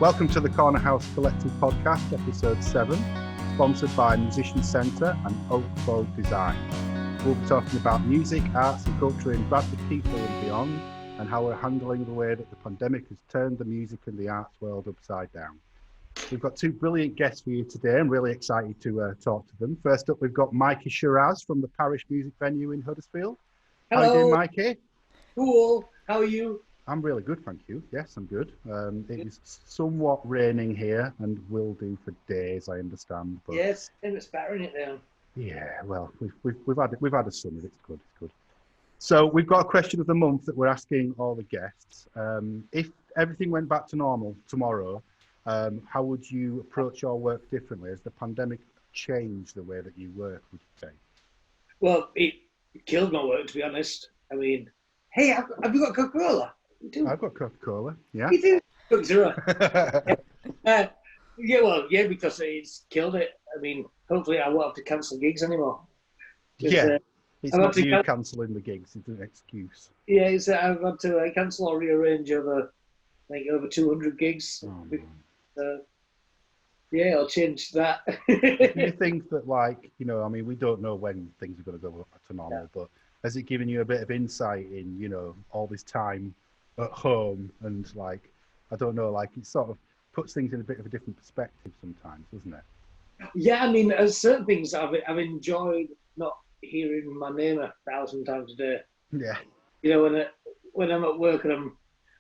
Welcome to the Corner House Collective Podcast, episode 7, sponsored by Musician Centre and Oak Folk Design. We'll be talking about music, arts and culture in Bradford, people and beyond, and how we're handling the way that the pandemic has turned the music and the arts world upside down. We've got two brilliant guests for you today. I'm really excited to talk to them. First up, we've got Mikey Shiraz from the Parish music venue in Huddersfield. Hello. How are you doing, Mikey? Cool. How are you? I'm really good, thank you. Yes, I'm good. It is somewhat raining here and will do for days, I understand. But yes, and it's battering it down. yeah, well, we've had a summer. It's good. So we've got a question of the month that we're asking all the guests. If everything went back to normal tomorrow, how would you approach your work differently? Has the pandemic changed the way that you work, would you say? Well, it killed my work, to be honest. I mean, hey, have you got Coca-Cola? I've got Coca-Cola, yeah. You do? Coke Zero. Yeah, because it's killed it. I mean, hopefully I won't have to cancel gigs anymore. Yeah, it's not you cancelling the gigs, it's an excuse. Yeah, I've had to cancel or rearrange over 200 gigs. Yeah, I'll change that. Do you think that, we don't know when things are going to go back to normal, but has it given you a bit of insight in, all this time at home and I don't know, it sort of puts things in a bit of a different perspective sometimes, doesn't it? Yeah, I mean, there's certain things I've enjoyed not hearing my name 1,000 times a day. Yeah. When I'm at work and I'm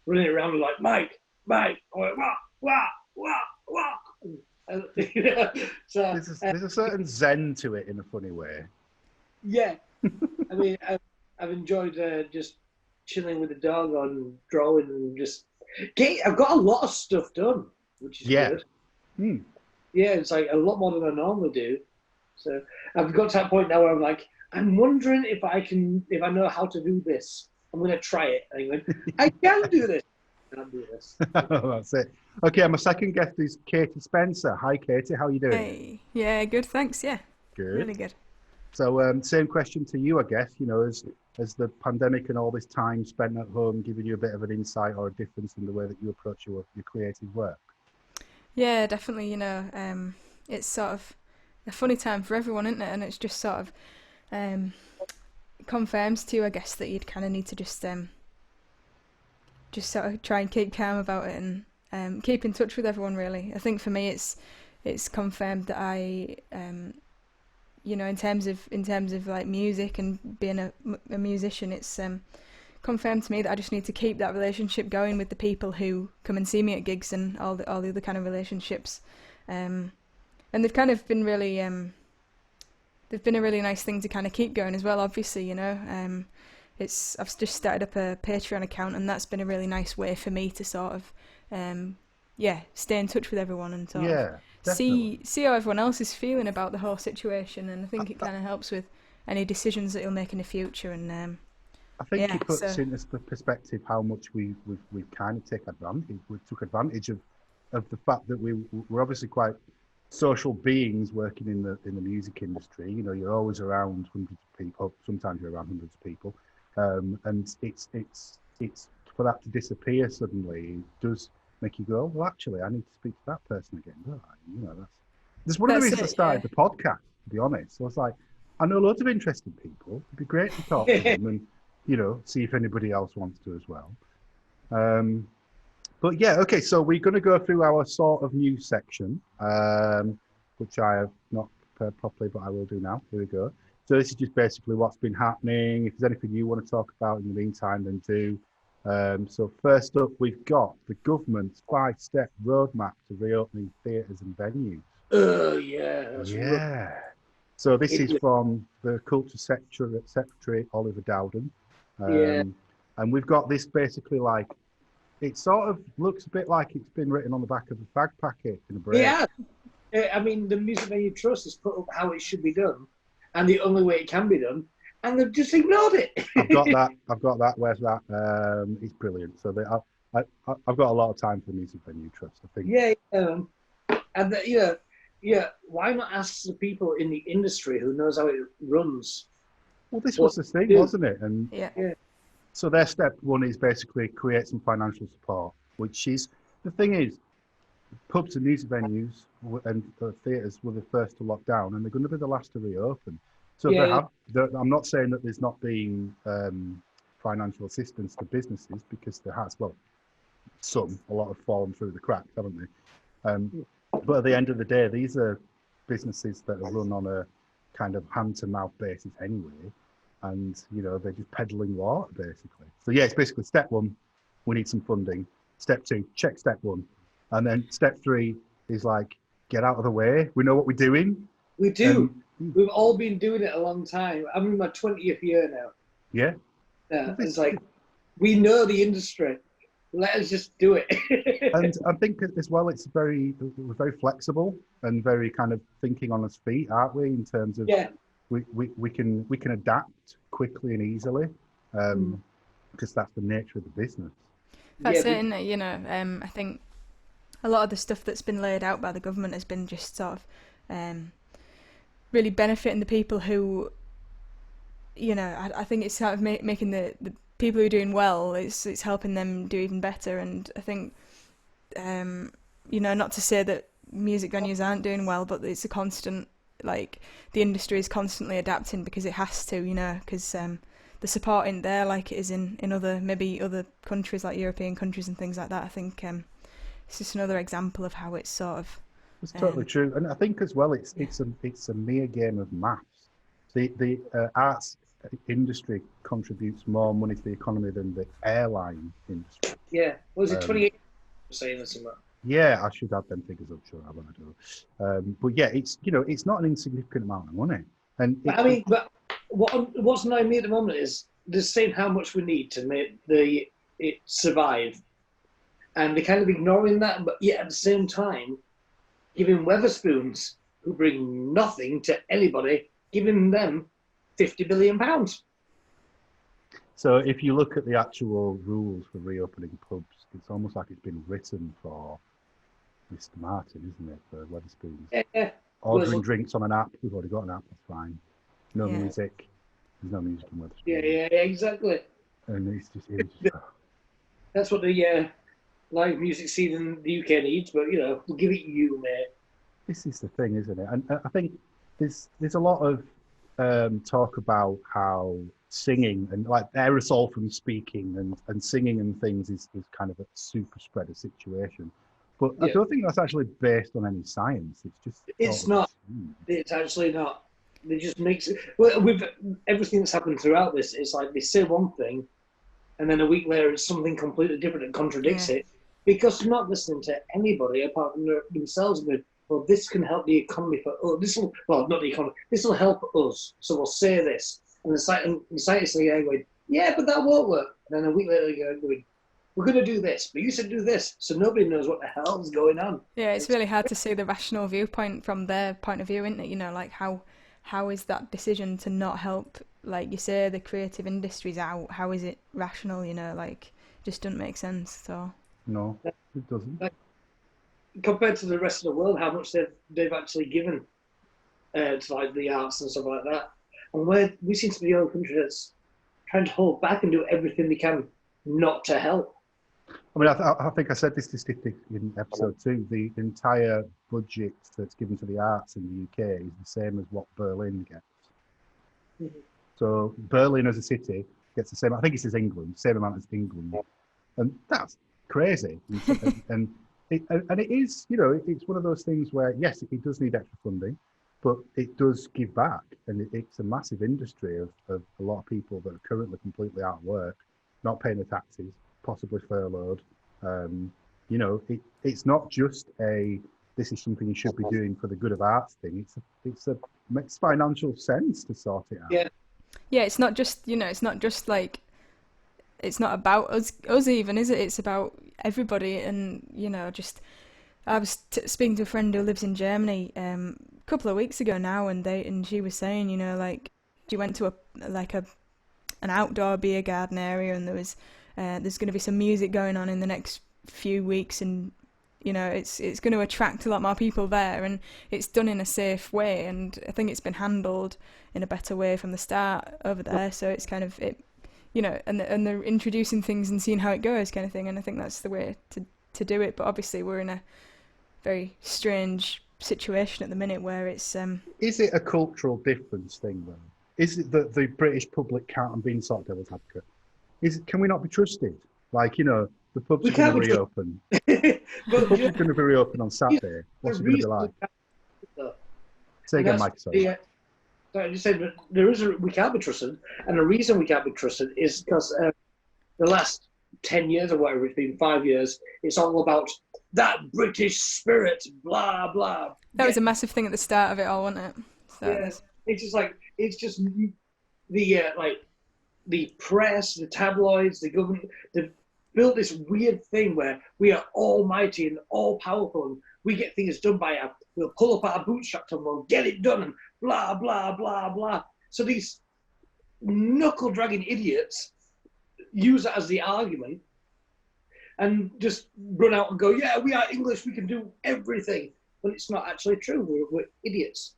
running around like Mike, I'm like, what? So there's a certain zen to it in a funny way. Yeah, I mean, I've enjoyed just chilling with the dog on drawing and just. I've got a lot of stuff done, which is good. Yeah, it's like a lot more than I normally do. So I've got to that point now where I'm wondering if I know how to do this. I'm going to try it. And I can do this. I can do this. That's it. Okay, my second guest is Katie Spencer. Hi, Katie. How are you doing? Hey. Yeah, good. Thanks. Yeah. Good. Really good. So, same question to you, I guess. As the pandemic and all this time spent at home given you a bit of an insight or a difference in the way that you approach your creative work? Yeah, definitely. It's sort of a funny time for everyone, isn't it? And it's just sort of confirms to you, I guess, that you'd kind of need to just sort of try and keep calm about it and keep in touch with everyone. Really, I think for me, it's confirmed that I. In terms of like music and being a musician, it's confirmed to me that I just need to keep that relationship going with the people who come and see me at gigs and all the other kind of relationships, and they've kind of been really they've been a really nice thing to kind of keep going as well. Obviously, I've just started up a Patreon account, and that's been a really nice way for me to sort of stay in touch with everyone and sort of see how everyone else is feeling about the whole situation, and I think it kind of helps with any decisions that you'll make in the future. And I think it puts into perspective how much we've kind of took advantage of the fact that we're obviously quite social beings working in the music industry. You're always around hundreds of people. Sometimes you're around hundreds of people, and it's for that to disappear suddenly does make you go, well, actually, I need to speak to that person again. That's one of the reasons I started the podcast, to be honest. So I was like, I know loads of interesting people. It'd be great to talk to them and, see if anybody else wants to as well. But yeah, okay, so we're going to go through our sort of news section, which I have not prepared properly, but I will do now. Here we go. So this is just basically what's been happening. If there's anything you want to talk about in the meantime, then do. So first up, we've got the government's 5-step roadmap to reopening theatres and venues. Oh, yeah. Yeah. So this is from the Culture Secretary, Oliver Dowden. And we've got this basically it sort of looks a bit like it's been written on the back of a fag packet in a break. Yeah. I mean, the Music Venue Trust has put up how it should be done and the only way it can be done, and they've just ignored it. I've got that. Where's that? It's brilliant. So I've got a lot of time for the Music Venue Trust, I think. Yeah. And why not ask the people in the industry who knows how it runs? Well, this was the thing, wasn't it? And yeah. So their step one is basically create some financial support, which is, the thing is, pubs and music venues and theatres were the first to lock down, and they're going to be the last to reopen. So I'm not saying that there's not been financial assistance to businesses, because there has. Well, a lot have fallen through the cracks, haven't they? But at the end of the day, these are businesses that are run on a kind of hand-to-mouth basis anyway, and they're just peddling water basically. So yeah, it's basically step one, we need some funding. Step two, check step one, and then step three is like, get out of the way. We know what we're doing. We do. We've all been doing it a long time. I'm in my 20th year now. Yeah. It's like, we know the industry. Let us just do it. And I think as well, we're very flexible and very kind of thinking on its feet, aren't we? In terms of we can adapt quickly and easily, because that's the nature of the business. That's it, isn't it? I think a lot of the stuff that's been laid out by the government has been just sort of really benefiting the people who, I think it's sort of making the people who are doing well, it's helping them do even better. And I think, not to say that music venues aren't doing well, but it's a constant, like, the industry is constantly adapting because it has to, because the support isn't there like it is in other countries, like European countries and things like that. I think it's just another example of how it's sort of... It's totally true. And I think as well, it's a mere game of maths. The arts industry contributes more money to the economy than the airline industry. Yeah, was it 28? Saying this about. Yeah, I should have them figures up. Sure, I do. But yeah, it's not an insignificant amount of money. And but what's annoying me at the moment is they're saying how much we need to make it survive, and they're kind of ignoring that. But yet at the same time, giving Weatherspoons, who bring nothing to anybody, giving them £50 billion. So if you look at the actual rules for reopening pubs, it's almost like it's been written for Mr. Martin, isn't it, for Weatherspoons? Yeah. Ordering drinks on an app. We've already got an app, that's fine. No music. There's no music on Weatherspoons. Yeah, exactly. And it's just that's what the live music scene in the UK needs, but we'll give it you, mate. This is the thing, isn't it? And I think there's a lot of talk about how singing and like aerosol from speaking and singing and things is kind of a super spreader situation. But I don't think that's actually based on any science. It's just... It's not. It's actually not. It just makes it... Well, with everything that's happened throughout this, it's like they say one thing and then a week later it's something completely different that contradicts it, because they're not listening to anybody apart from themselves. Well, this can help the economy not the economy. This will help us, so we'll say this. And the scientists are going, yeah, but that won't work. And then a week later they're going, we're going to do this, but you said do this. So nobody knows what the hell's going on. Yeah, it's really hard to see the rational viewpoint from their point of view, isn't it? Like how is that decision to not help, like you say, the creative industries out? How is it rational? Just doesn't make sense. So no, it doesn't. Compared to the rest of the world, how much they've actually given to like the arts and stuff like that, and we seem to be the only country that's trying to hold back and do everything they can not to help. I mean, I think I said this statistic in episode 2. The entire budget that's given to the arts in the UK is the same as what Berlin gets. Mm-hmm. So Berlin as a city gets the same. I think it's as England, same amount as England, and that's crazy. and it is, it's one of those things where yes, it does need extra funding, but it does give back, and it's a massive industry of a lot of people that are currently completely out of work, not paying their taxes, possibly furloughed. It's not just this is something you should be doing for the good of arts thing. It makes financial sense to sort it out. Yeah, it's not just it's not just like, it's not about us even, is it? It's about everybody. And I was speaking to a friend who lives in Germany a couple of weeks ago now, and she was saying, she went to an outdoor beer garden area, and there's going to be some music going on in the next few weeks, and it's going to attract a lot more people there, and it's done in a safe way, and I think it's been handled in a better way from the start over there. So it's kind of and they're introducing things and seeing how it goes, kind of thing. And I think that's the way to do it. But obviously we're in a very strange situation at the minute where it's. Is it a cultural difference thing though? Is it that the British public can't? I'm being sort of devil's advocate. Can we not be trusted? Like, you know, the pubs are going to reopen. The pubs are going to be reopen on Saturday. What's it going to be like? Say again, Mike. Sorry. Sorry, you said we can't be trusted, and the reason we can't be trusted is because the last 10 years or whatever it's been, 5 years, it's all about that British spirit, blah blah. That was a massive thing at the start of it all, wasn't it? So yeah, it's just the the press, the tabloids, the government. They've built this weird thing where we are almighty and all powerful, and we get things done we'll pull up our bootstraps and we'll get it done, and blah blah blah blah. So these knuckle dragging idiots use that as the argument and just run out and go, yeah, we are English, we can do everything. But it's not actually true. We're idiots.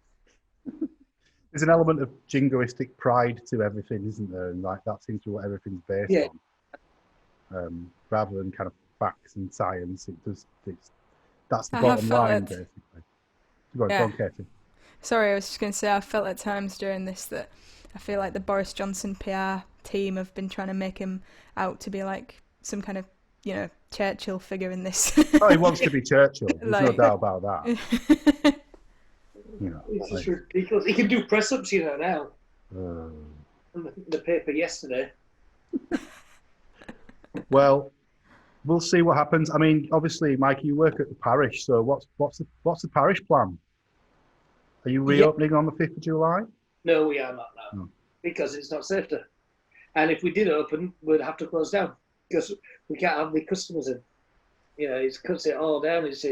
There's an element of jingoistic pride to everything, isn't there? And like that seems to be what everything's based on. Rather than kind of facts and science, that's the bottom line, basically. Go on, Katie. Sorry, I was just going to say, I felt at times during this that I feel like the Boris Johnson PR team have been trying to make him out to be like some kind of, you know, Churchill figure in this. Oh, he wants to be Churchill. There's no doubt about that. You know, it's just ridiculous. He can do press-ups, you know, now. The paper yesterday. Well, we'll see what happens. I mean, obviously, Mike, you work at the Parish, so what's the Parish plan? Are you reopening on the 5th of July? No, we are not now, because it's not safe to. And if we did open, we'd have to close down because we can't have the customers in. You know, it cuts it all down. It's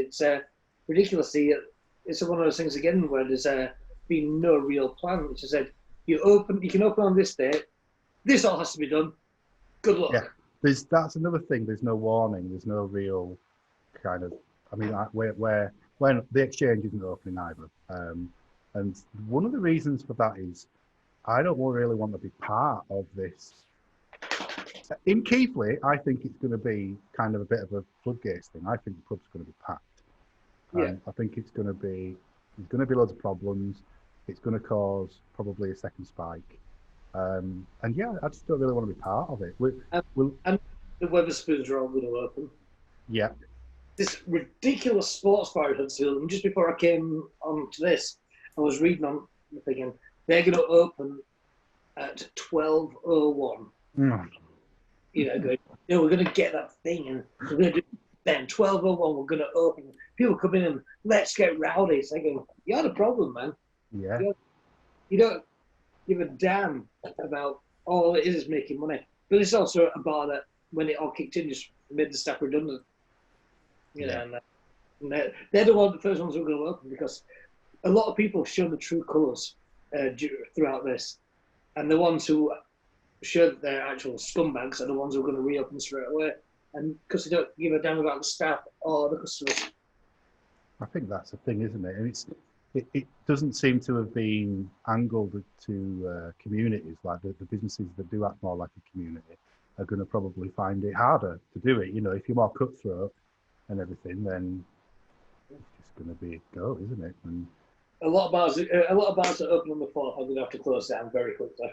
ridiculously. It's one of those things again where there's been no real plan. Which is said, you can open on this date. This all has to be done. Good luck. Yeah, that's another thing. There's no warning. There's no real kind of. I mean, where when the exchange isn't opening either. And one of the reasons for that is I don't really want to be part of this. In Keighley, I think it's going to be kind of a bit of a floodgates thing. I think the pub's going to be packed. I think there's going to be loads of problems. It's going to cause probably a second spike. And yeah, I just don't really want to be part of it. And the Wetherspoons are all going to open. Yeah. This ridiculous sports bar in Huddersfield, and just before I came on to this, I was reading on the thing, they're going to open at 12:01. You know, we're going to get that thing, and we're going to do then 12:01. We're going to open. People come in and let's get rowdy. It's like, you're the problem, man. Yeah. You don't give a damn about all it is making money. But it's also a bar that, when it all kicked in, just made the staff redundant. You know, and they're the first ones who are going to open because a lot of people have shown the true colours throughout this, and the ones who show that they're actual scumbags are the ones who are going to reopen straight away, and because they don't give a damn about the staff or the customers. I think that's the thing, isn't it? And it doesn't seem to have been angled to communities. Like the businesses that do act more like a community are going to probably find it harder to do it. You know, if you're more cutthroat and everything, then it's just going to be a go, isn't it? And a lot of bars that open on the 4th are going to have to close down very quickly.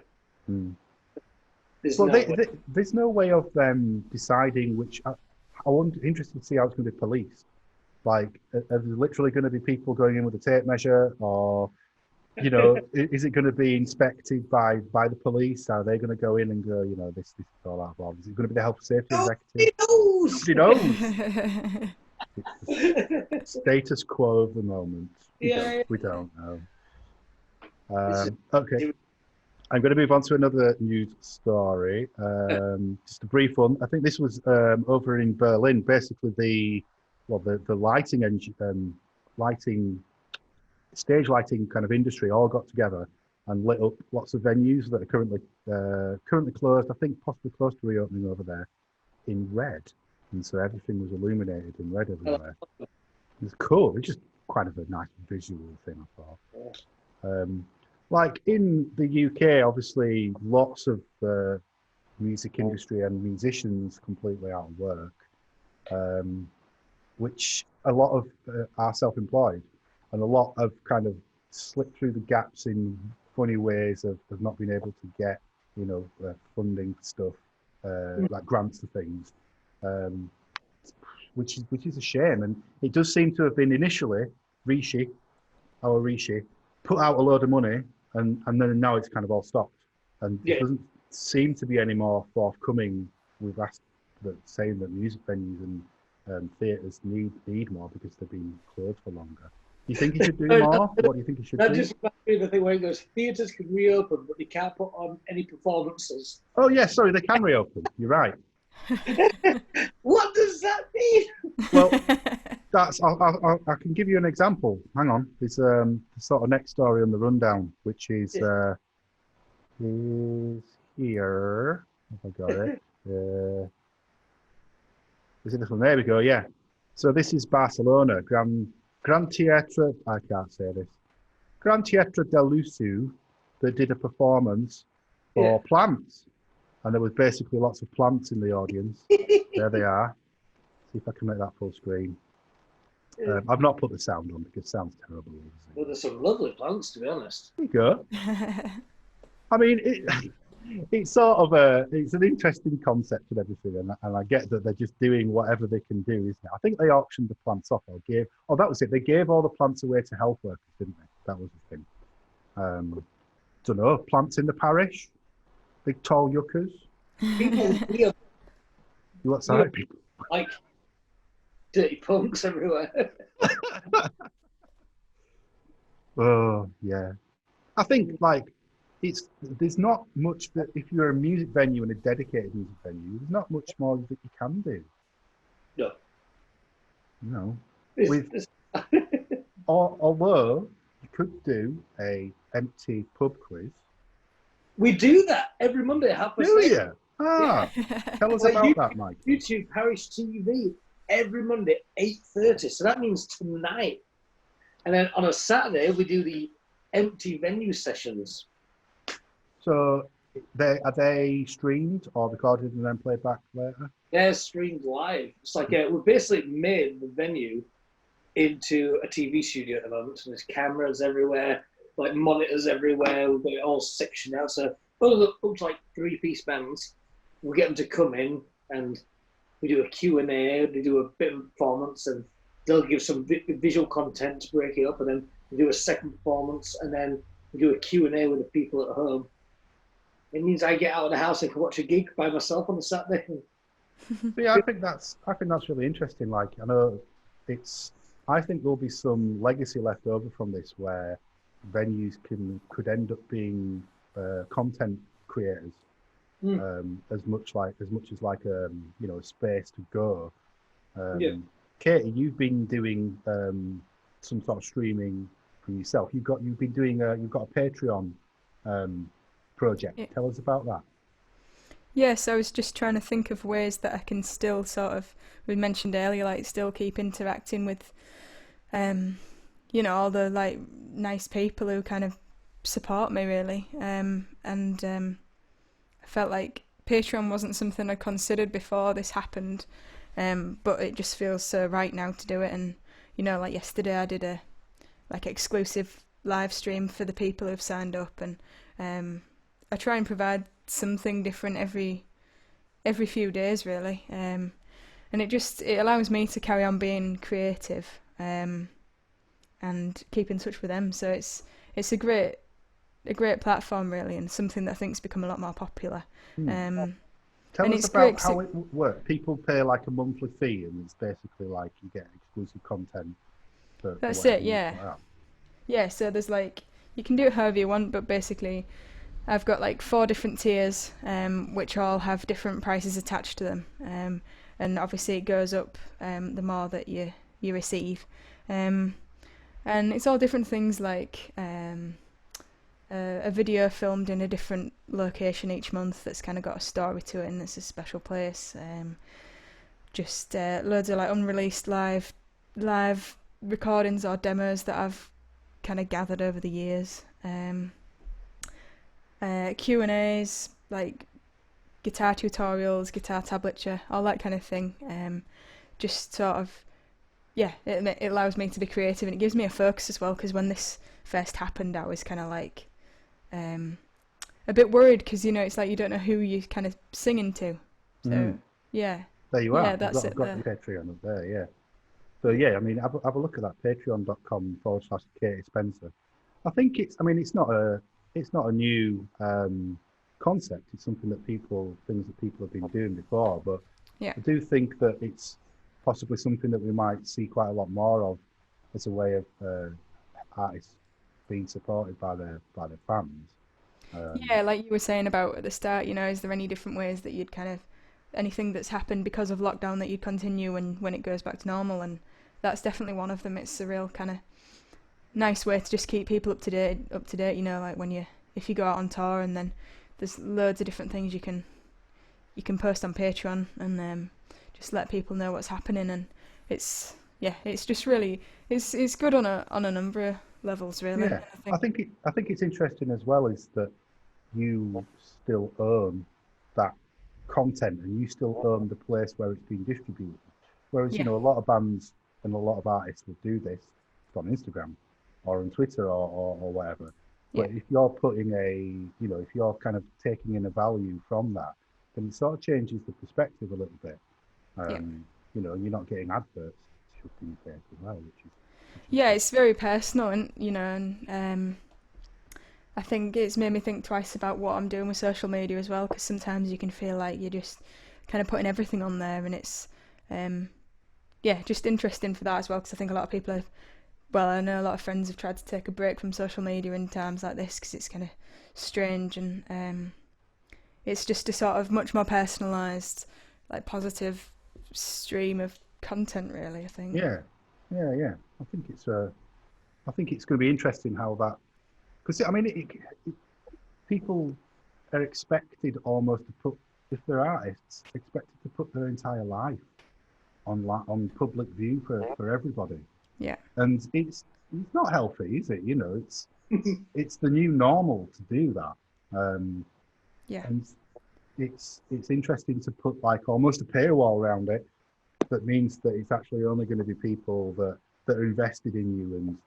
There's no way of them deciding which. I'm interested to see how it's going to be policed. Like, are there literally going to be people going in with a tape measure, or, you know, is it going to be inspected by the police? Are they going to go in and go, you know, this is all out of order? Is it going to be the health and safety executive? Nobody knows. It's the status quo of the moment. We don't know. Okay. I'm going to move on to another news story. Just a brief one. I think this was over in Berlin. Basically, the stage lighting kind of industry all got together and lit up lots of venues that are currently closed. I think possibly close to reopening over there in red, and so everything was illuminated in red everywhere. It's cool. It's just quite of a nice visual thing, I thought. Like in the UK, obviously, lots of music industry and musicians completely out of work, which a lot of are self-employed, and a lot of kind of slip through the gaps in funny ways of not being able to get, funding stuff, like grants to things, which is a shame. And it does seem to have been initially Rishi put out a load of money, and then now it's kind of all stopped, and it doesn't seem to be any more forthcoming with saying that music venues and theatres need more because they've been closed for longer. Do you think he should do more? What do you think he should do? That just reminds me of the thing where he goes, theatres can reopen, but they can't put on any performances. Oh, yeah, sorry, they can reopen. You're right. What does that mean? Well, I can give you an example. Hang on. It's the sort of next story on the rundown, which is here. Have I got it? Is it this one? There we go, yeah. So this is Barcelona, Gran Teatre, I can't say this, Gran Teatre del Lusu, that did a performance for plants. And there was basically lots of plants in the audience. There they are. See if I can make that full screen. I've not put the sound on because it sounds terrible. Well, there's some lovely plants, to be honest. There you go. I mean, it's sort of it's an interesting concept and everything, and I get that they're just doing whatever they can do, isn't it? I think they auctioned the plants off that was it. They gave all the plants away to health workers, didn't they? That was the thing. Don't know, plants in the parish? Big tall yuccas? People, What's that? People? Like dirty punks everywhere. Oh, yeah. I think, there's not much that if you're a music venue and a dedicated music venue, there's not much more that you can do. No. No. Although you could do a empty pub quiz. We do that every Monday at 8:30. Do you? Tell us about that, Mike. YouTube Parish TV every Monday 8:30. So that means tonight. And then on a Saturday we do the empty venue sessions. So are they streamed or recorded and then played back later? They're streamed live. It's like we've basically made the venue into a TV studio at the moment. So there's cameras everywhere, like monitors everywhere. We've got it all sectioned out. So looks like 3-piece bands. We get them to come in and we do a Q&A. They do a bit of performance and they'll give some visual content to break it up, and then we do a second performance, and then we do a Q&A with the people at home. It means I get out of the house and can watch a gig by myself on a Saturday. Yeah, I think that's really interesting. I know I think there'll be some legacy left over from this where venues could end up being content creators, as much as a space to go. Katie, you've been doing some sort of streaming for yourself. You've got a Patreon project. Yeah. Tell us about that. Yes, I was just trying to think of ways that I can still sort of, we mentioned earlier, still keep interacting with, all the nice people who kind of support me really. I felt like Patreon wasn't something I considered before this happened, but it just feels so right now to do it. And yesterday I did a exclusive live stream for the people who've signed up, and I try and provide something different every few days really, and it allows me to carry on being creative and keep in touch with them. So it's a great platform really, and something that I think's become a lot more popular. Tell us about how it works. People pay a monthly fee, and it's basically you get exclusive content. That's it, yeah. Yeah, so there's you can do it however you want, but basically I've got 4 different tiers, which all have different prices attached to them, and obviously it goes up the more that you receive, and it's all different things a video filmed in a different location each month that's kind of got a story to it and it's a special place, just loads of unreleased live recordings or demos that I've kind of gathered over the years, Q&As, guitar tutorials, guitar tablature, all that kind of thing, just sort of yeah, it allows me to be creative, and it gives me a focus as well. Because when this first happened, I was kind of like a bit worried because it's like you don't know who you're kind of singing to. So yeah, there you are. Yeah, that's I've got the Patreon up there. Yeah. So yeah, I mean, have a look at that, patreon.com/Katie Spencer. I think it's not a new concept. It's something that things that people have been doing before, but yeah, I do think that it's possibly something that we might see quite a lot more of as a way of artists being supported by their fans. yeah. Like you were saying about at the start, is there any different ways that you'd kind of anything that's happened because of lockdown that you'd continue when it goes back to normal? And that's definitely one of them. It's a real kind of nice way to just keep people up to date. Like if you go out on tour, and then there's loads of different things you can post on Patreon, and just let people know what's happening. And it's just really it's good on a number of levels, really. Yeah, I think it's interesting as well is that you still own that content and you still own the place where it's being distributed. Whereas a lot of bands and a lot of artists will do this on Instagram or on Twitter or whatever. But if you're putting if you're kind of taking in a value from that, then it sort of changes the perspective a little bit. And you're not getting adverts shoved in your face as well, which is it's very personal, and I think it's made me think twice about what I'm doing with social media as well, because sometimes you can feel like you're just kind of putting everything on there, and it's just interesting for that as well, because I think a lot of people I know a lot of friends have tried to take a break from social media in times like this because it's kind of strange, and it's just a sort of much more personalised, like positive stream of content, really. I think. Yeah. I think it's going to be interesting how that, because I mean, people are expected almost to put, if they're artists, expected to put their entire life on public view for everybody. Yeah. And it's not healthy, is it? It's the new normal to do that. And it's interesting to put like almost a paywall around it that means that it's actually only going to be people that are invested in you and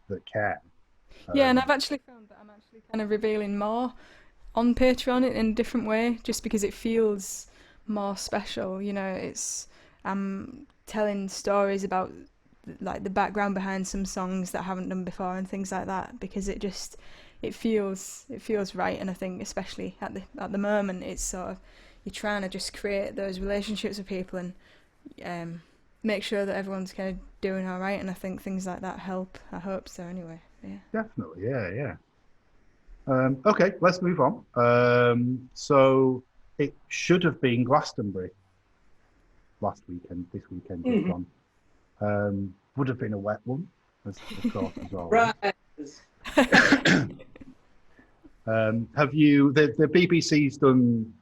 that care. And I've actually found that I'm actually kind of revealing more on Patreon in a different way, just because it feels more special. I'm telling stories about like the background behind some songs that I haven't done before and things like that, because it feels right. And I think especially at the moment, it's sort of you're trying to just create those relationships with people and make sure that everyone's kind of doing all right. And I think things like that help. I hope so. Anyway, yeah. Definitely, yeah. Okay, let's move on. So it should have been Glastonbury last weekend. This weekend just gone. Would have been a wet one, of course, as always. Right. Have you? The BBC's done.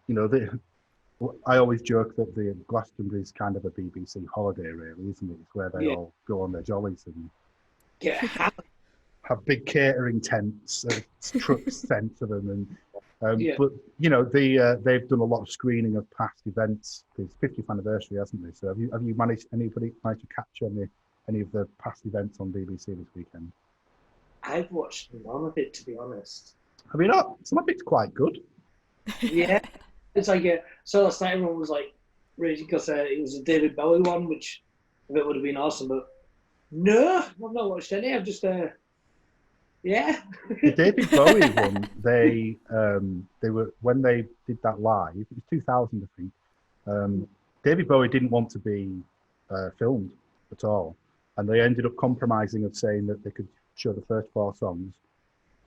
I always joke that the Glastonbury is kind of a BBC holiday, really, isn't it? It's where they all go on their jollies and have big catering tents, trucks sent to them, and but they've done a lot of screening of past events. It's 50th anniversary, hasn't they? So have you anybody managed to catch any of the past events on BBC this weekend? I've watched none of it, to be honest. Have you not? Some of it's quite good. Yeah. It's like so last night everyone was like raging because it was a David Bowie one, which I bet would have been awesome, but no, I've not watched any. I've just The David Bowie one, they were, when they did that live, it was 2000, I think. David Bowie didn't want to be filmed at all, and they ended up compromising of saying that they could show the first 4 songs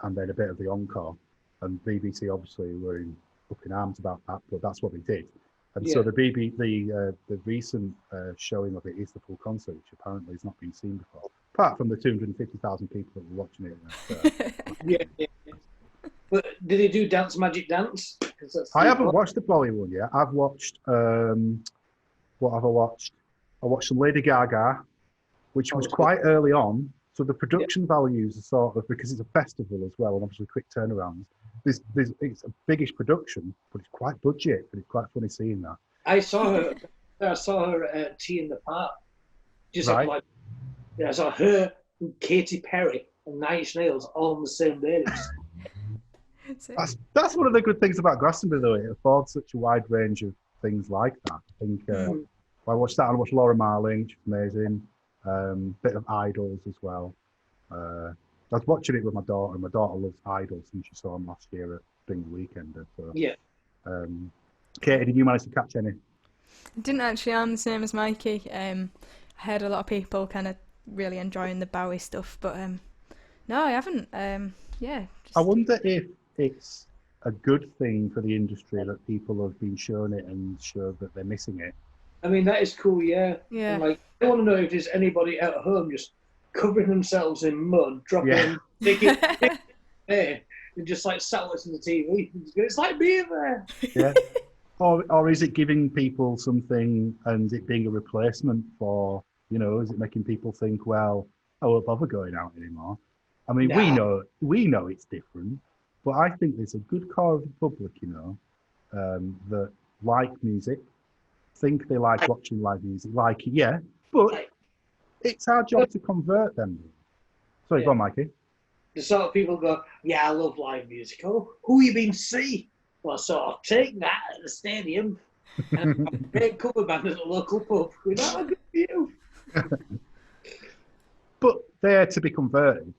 and then a bit of the encore. And BBC obviously were up in arms about that, but that's what they did. And so the recent showing of it is the full concert, which apparently has not been seen before, apart from the 250,000 people that were watching it. Yeah. But did they do Dance Magic Dance? I haven't watched the Bowie one yet. I've watched what have I watched? I watched some Lady Gaga, which was quite early on. So the production values are sort of, because it's a festival as well, and obviously quick turnarounds. It's a biggish production, but it's quite budget, but it's quite funny seeing that. I saw her at Tea in the Park, just like Yeah, I saw her and Katy Perry and Nine Inch Nails all on the same day. That's one of the good things about Glastonbury, though. It affords such a wide range of things like that. I think I watched that and I watched Laura Marling, which is amazing. Bit of Idols as well. I was watching it with my daughter, and my daughter loves Idols, and she saw them last year at Bingo Weekender. So, yeah. Katie, did you manage to catch any? I didn't actually. I'm the same as Mikey. I heard a lot of people kind of really enjoying the Bowie stuff, but no, I haven't. Yeah. I wonder if it's a good thing for the industry that people have been shown it and showed that they're missing it. I mean, that is cool, yeah. Yeah. And, like, I want to know if there's anybody at home just covering themselves in mud, dropping, taking there, and just like sat watching the TV. It's like being there. Yeah. Or is it giving people something and it being a replacement for, is it making people think, well, I won't bother going out anymore? I mean, we know it's different, but I think there's a good core of the public, that like music, think they like watching live music, like it, yeah, but it's our job to convert them. Sorry, go on, Mikey. The sort of people go, yeah, I love live music. Oh, who you been to see? Well, so I'll take that at the stadium and a great cover band at the local pub. Without a good view. But they're to be converted.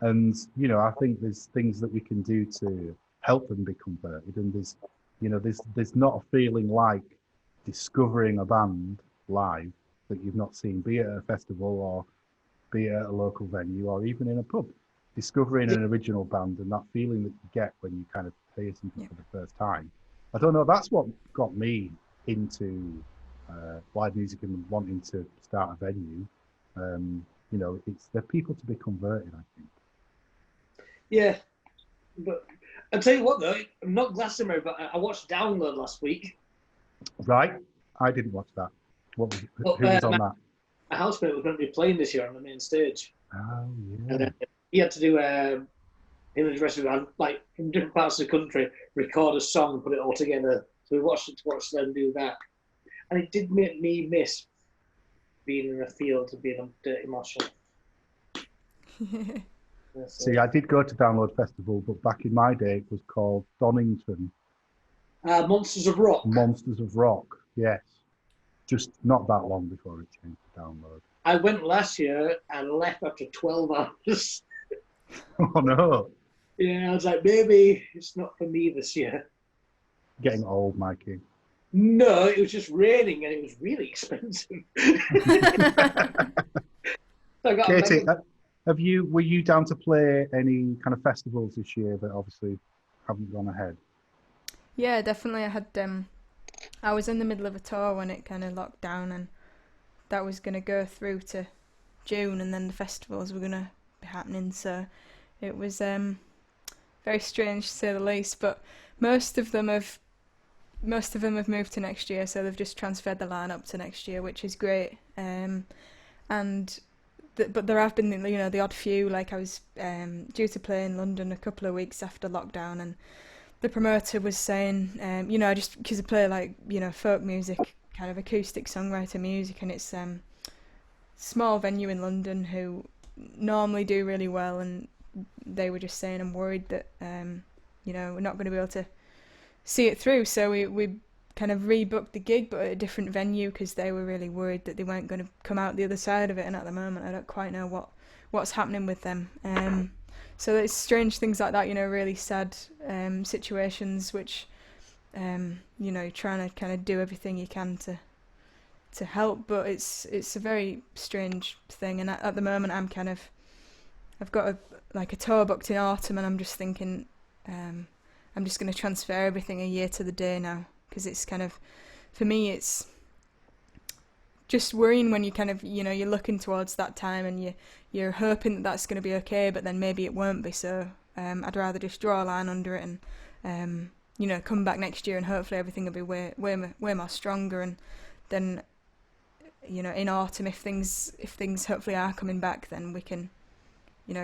And, I think there's things that we can do to help them be converted. And there's not a feeling like discovering a band live that you've not seen, be it at a festival or be it at a local venue or even in a pub. Discovering an original band and that feeling that you get when you kind of hear something for the first time. I don't know, that's what got me into live music and wanting to start a venue. It's the people to be converted, I think. Yeah, but I'll tell you what though, I'm not Glastonbury, but I watched Download last week. Right, I didn't watch that. Who was on that? A housemate was going to be playing this year on the main stage. Oh yeah. And he had to do him and his rest of the band, like from different parts of the country, record a song, put it all together. So we watched them do that, and it did make me miss being in a field and being on Dirty Marshall. See, I did go to Download Festival, but back in my day, it was called Donington. Monsters of Rock. Monsters of Rock, yes. Just not that long before it changed to Download. I went last year and left after 12 hours. Oh no. Yeah, I was like, maybe it's not for me this year. Getting old, Mikey. No, it was just raining and it was really expensive. Katie, were you down to play any kind of festivals this year that obviously haven't gone ahead? Yeah, definitely. I was in the middle of a tour when it kind of locked down, and that was going to go through to June, and then the festivals were going to be happening. So it was very strange to say the least. But most of them have moved to next year, so they've just transferred the lineup to next year, which is great. But there have been the odd few. Like I was due to play in London a couple of weeks after lockdown, and the promoter was saying, just because I play folk music, kind of acoustic songwriter music, and it's small venue in London who normally do really well, and they were just saying, I'm worried that we're not going to be able to see it through. So we kind of rebooked the gig, but at a different venue, because they were really worried that they weren't going to come out the other side of it. And at the moment, I don't quite know what's happening with them. So it's strange things like that, really sad situations, which you're trying to kind of do everything you can to help, but it's a very strange thing. And at the moment, I've got a tour booked in autumn, and I'm just thinking I'm just going to transfer everything a year to the day now, because it's kind of, for me, it's just worrying when you kind of, you're looking towards that time and you're hoping that that's going to be okay, but then maybe it won't be. So I'd rather just draw a line under it and come back next year, and hopefully everything will be way more stronger. And then in autumn, if things hopefully are coming back, then we can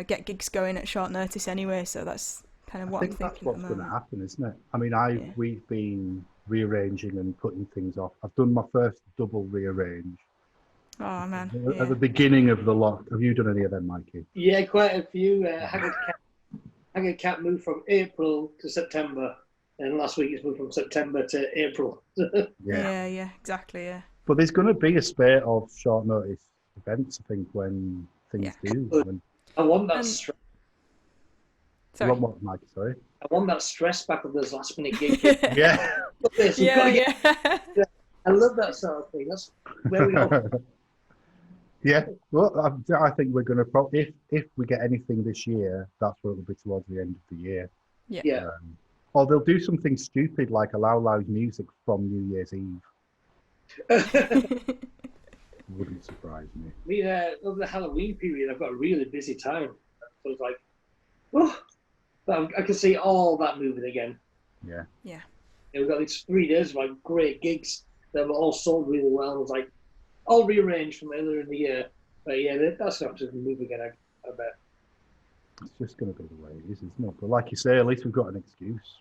get gigs going at short notice anyway. So that's kind of what I'm thinking. That's what's going to happen, isn't it? I mean, we've been rearranging and putting things off. I've done my first double rearrange Oh man. At the beginning of the lot, have you done any of them, Mikey? Yeah, quite a few. Haggard Cat moved from April to September, and last week it's moved from September to April. Yeah, exactly. Yeah. But there's going to be a spate of short notice events, I think, when things do. I want that stress. Sorry. What, Mikey? Sorry. I want that stress back of those last minute gigs. Yeah. I love that sort of thing. That's where we go. Yeah, well, I think we're going to if we get anything this year, that's what it'll be towards the end of the year. Yeah. Or they'll do something stupid like allow loud music from New Year's Eve. Wouldn't surprise me. Over the Halloween period, I've got a really busy time. So it's like, but I can see all that moving again. Yeah. We've got these 3 days of like great gigs that were all sold really well. It was like all rearranged from earlier in the year. But yeah, that's not to move again, I bet. It's just going to be the way it is, isn't it? But like you say, at least we've got an excuse.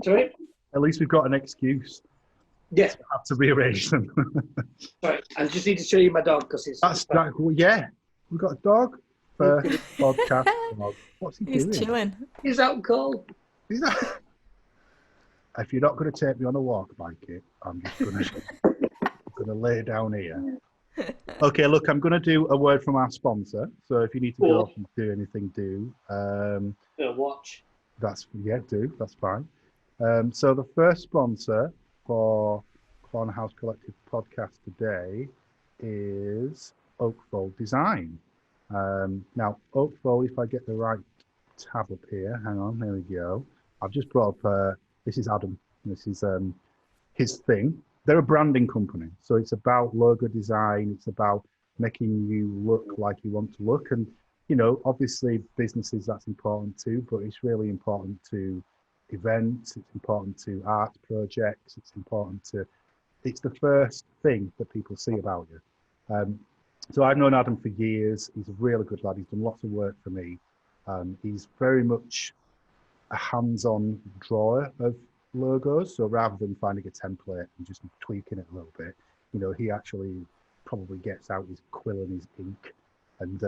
Sorry? At least we've got an excuse. Yeah. To have to rearrange them. Sorry, I just need to show you my dog because it's. Yeah. We've got a dog. First podcast dog. What's he doing? He's chilling. He's out cold. If you're not going to take me on a walk, Mikey, I'm just going to lay down here. Okay, look, I'm going to do a word from our sponsor. So if you need to go off and do anything, do. Watch. Do. That's fine. So the first sponsor for Cornerhouse Collective podcast today is Oakfold Design. Now, Oakfold, if I get the right tab up here, hang on, there we go. I've just brought up, this is Adam. This is his thing. They're a branding company. So it's about logo design. It's about making you look like you want to look. And, obviously businesses, that's important too, but it's really important to events. It's important to art projects. It's the first thing that people see about you. So I've known Adam for years. He's a really good lad. He's done lots of work for me. He's very much a hands-on drawer of logos. So rather than finding a template and just tweaking it a little bit, he actually probably gets out his quill and his ink and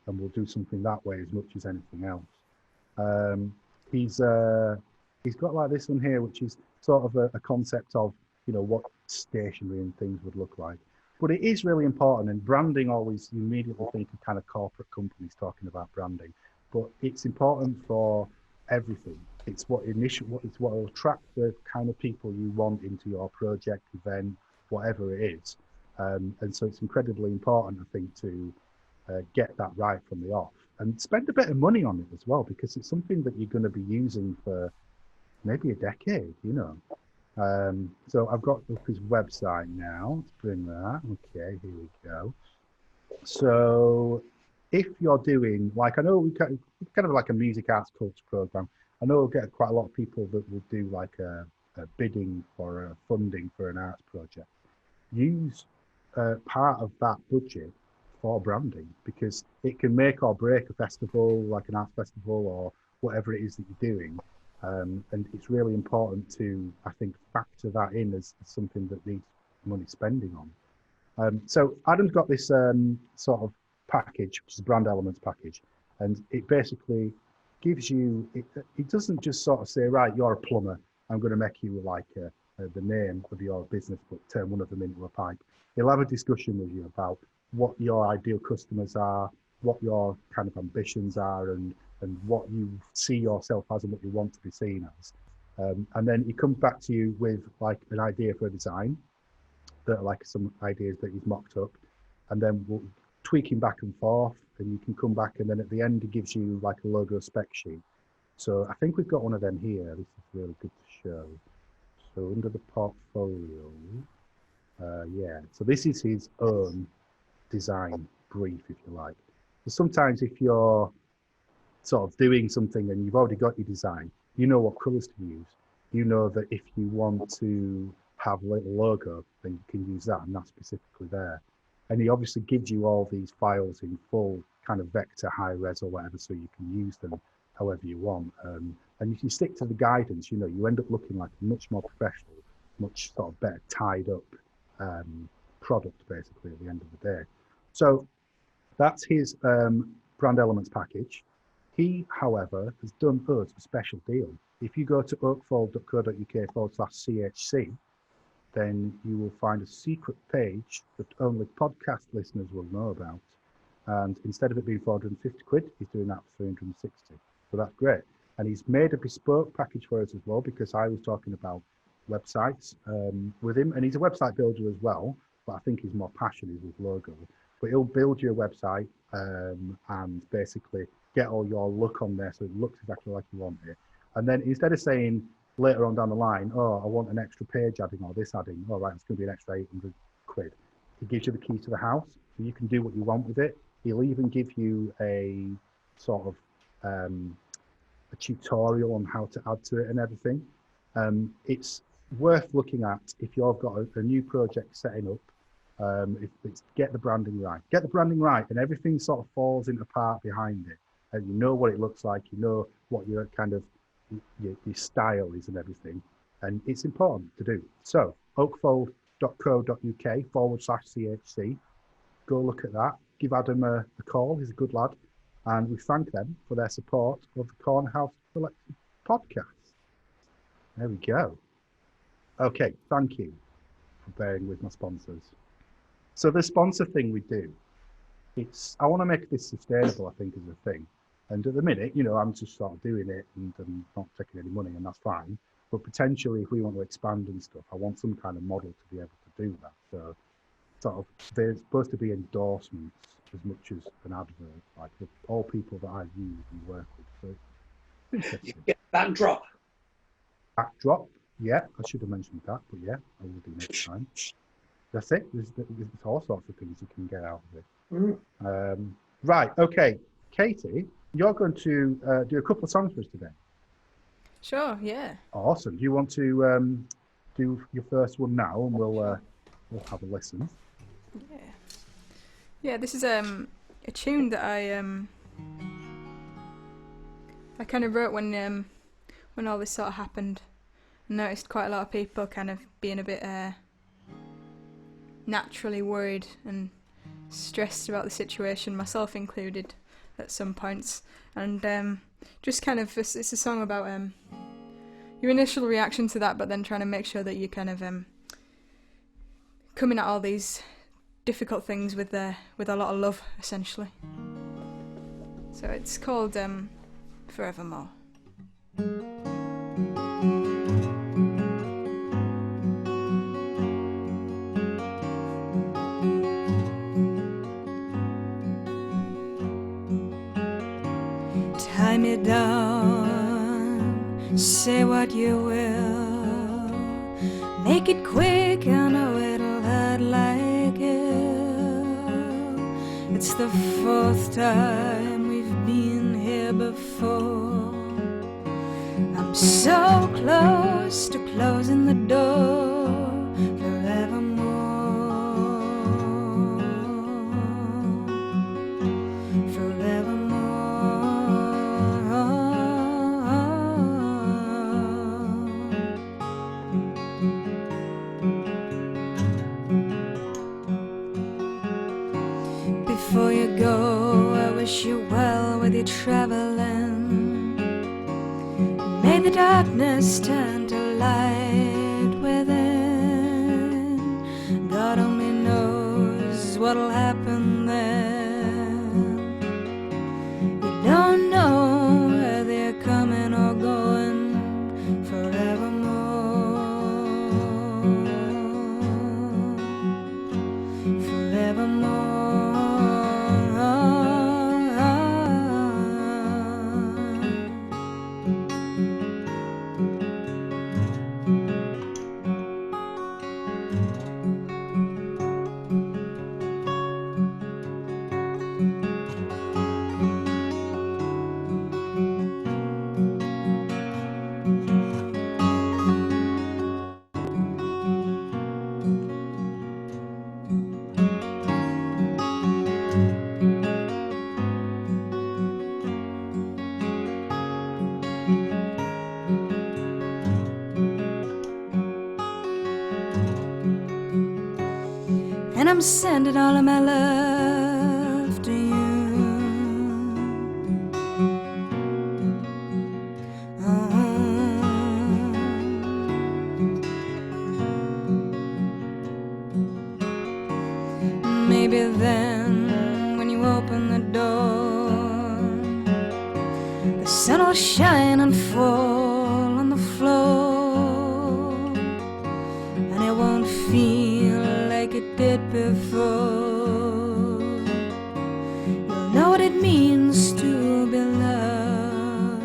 will do something that way as much as anything else. He's got like this one here, which is sort of a concept of, what stationery and things would look like. But it is really important, and branding always, you immediately think of kind of corporate companies talking about branding, but it's important for everything. It's what will attract the kind of people you want into your project, event, whatever it is. And so it's incredibly important, I think, to get that right from the off and spend a bit of money on it as well, because it's something that you're going to be using for maybe a decade, So I've got his website now. Let's bring that. Okay, here we go. So if you're doing, like, I know we kind of like a music arts culture program. I know we'll get quite a lot of people that will do like a bidding for a funding for an arts project. Use part of that budget for branding, because it can make or break a festival, like an arts festival or whatever it is that you're doing. And it's really important to, I think, factor that in as something that needs money spending on. So Adam's got this sort of package, which is a brand elements package, and it basically gives you, it doesn't just sort of say, right, you're a plumber, I'm going to make you like the name of your business, but turn one of them into a pipe. He'll have a discussion with you about what your ideal customers are, what your kind of ambitions are, and what you see yourself as and what you want to be seen as. And then he comes back to you with like an idea for a design, that are like some ideas that he's mocked up, and then we'll tweak him back and forth, and you can come back, and then at the end he gives you like a logo spec sheet. So I think we've got one of them here. This is really good to show. So under the portfolio, so this is his own design brief, if you like. So sometimes if you're sort of doing something and you've already got your design, you know what colours to use. You know that if you want to have a little logo, then you can use that, and that's specifically there. And he obviously gives you all these files in full kind of vector, high res or whatever, so you can use them however you want. And if you stick to the guidance, you end up looking like much more professional, much sort of better tied up product, basically, at the end of the day. So that's his brand elements package. He, however, has done us a special deal. If you go to oakfold.co.uk/CHC, then you will find a secret page that only podcast listeners will know about. And instead of it being 450 quid, he's doing that for 360. So that's great. And he's made a bespoke package for us as well, because I was talking about websites with him. And he's a website builder as well, but I think his more passion is with logo. But he'll build you a website and basically get all your look on there so it looks exactly like you want it. And then instead of saying later on down the line, oh, I want an extra page adding or this adding, all right, it's going to be an extra 800 quid. He gives you the key to the house, so you can do what you want with it. He'll even give you a sort of a tutorial on how to add to it and everything. It's worth looking at if you've got a new project setting up. If it's get the branding right. Get the branding right, and everything sort of falls into part behind it. And you know what it looks like, you know what your kind of your style is and everything. And it's important to do. So oakfold.co.uk/CHC. Go look at that. Give Adam a call. He's a good lad. And we thank them for their support of the Cornerhouse Collective podcast. There we go. Okay, thank you for bearing with my sponsors. So the sponsor thing we do, I want to make this sustainable, I think, as a thing. And at the minute, I'm just sort of doing it and not taking any money, and that's fine. But potentially, if we want to expand and stuff, I want some kind of model to be able to do that. So sort of, there's supposed to be endorsements as much as an advert, like all people that I use and work with. So you get backdrop. Backdrop, yeah, I should have mentioned that, but yeah, I will do next time. That's it. There's all sorts of things you can get out of it. Right, okay. Katie, you're going to do a couple of songs for us today. Sure, yeah. Awesome. Do you want to do your first one now, and we'll have a listen? Yeah, this is a tune that I kind of wrote when all this sort of happened. I noticed quite a lot of people kind of being a bit naturally worried and stressed about the situation, myself included at some points. And just kind of, it's a song about your initial reaction to that, but then trying to make sure that you kind of coming at all these difficult things with a lot of love, essentially. So it's called Forevermore. Tie me down, say what you will, make it quick, I know it'll hurt like hell. It's the 4th time we've been here before. I'm so close to closing the door forevermore. Before you go, I wish you well with your traveling. May the darkness turn to light within. God only knows what'll happen then. You don't know whether you're coming or going forevermore. Forevermore. I'm sending all of my love to you. Maybe then, when you open the door, the sun will shine and fall on the floor, and it won't feel like it did before. You'll know what it means to be loved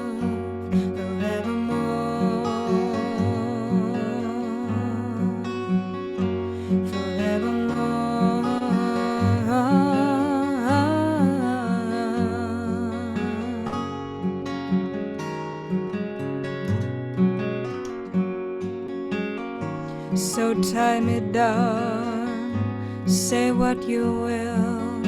forevermore. So tie me down, say what you will,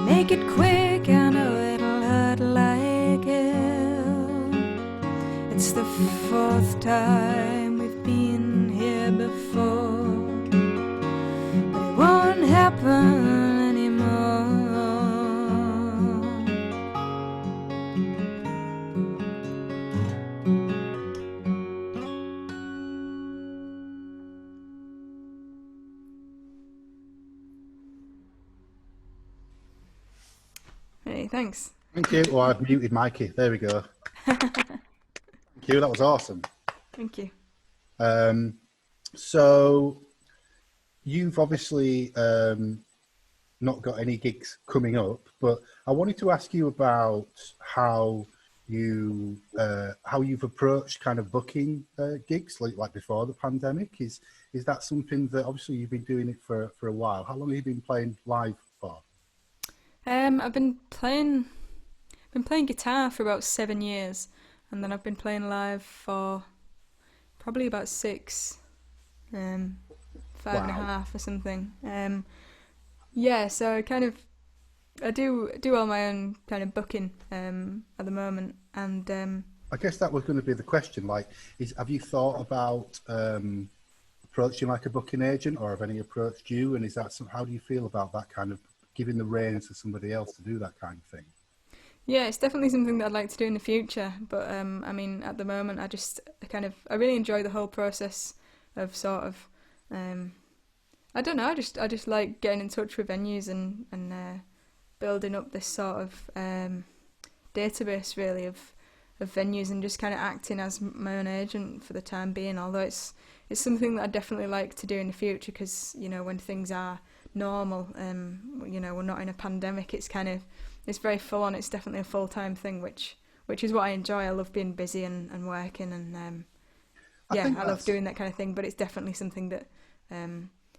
make it quick, I know it'll hurt like hell. It's the 4th time we've been here before, but it won't happen anymore. Hey, thanks. Thank you. Oh, I've muted Mikey. There we go. Thank you. That was awesome. Thank you. So you've obviously not got any gigs coming up, but I wanted to ask you about how you've approached kind of booking gigs like before the pandemic. Is that something that obviously you've been doing it for a while? How long have you been playing live for? I've been playing guitar for about 7 years, and then I've been playing live for probably about 6, 5.5 or something. Yeah, so I do all my own kind of booking at the moment, and I guess that was going to be the question. Like, have you thought about approaching like a booking agent, or have any approached you? And how do you feel about that kind of giving the reins to somebody else to do that kind of thing? Yeah, it's definitely something that I'd like to do in the future. But I mean, at the moment, I really enjoy the whole process of sort of, I don't know, I just like getting in touch with venues and building up this sort of database really of venues, and just kind of acting as my own agent for the time being. Although it's something that I definitely like to do in the future, because when things are normal, we're not in a pandemic, it's very full on. It's definitely a full-time thing, which is what I enjoy. I love being busy and working, and I love doing that kind of thing. But it's definitely something that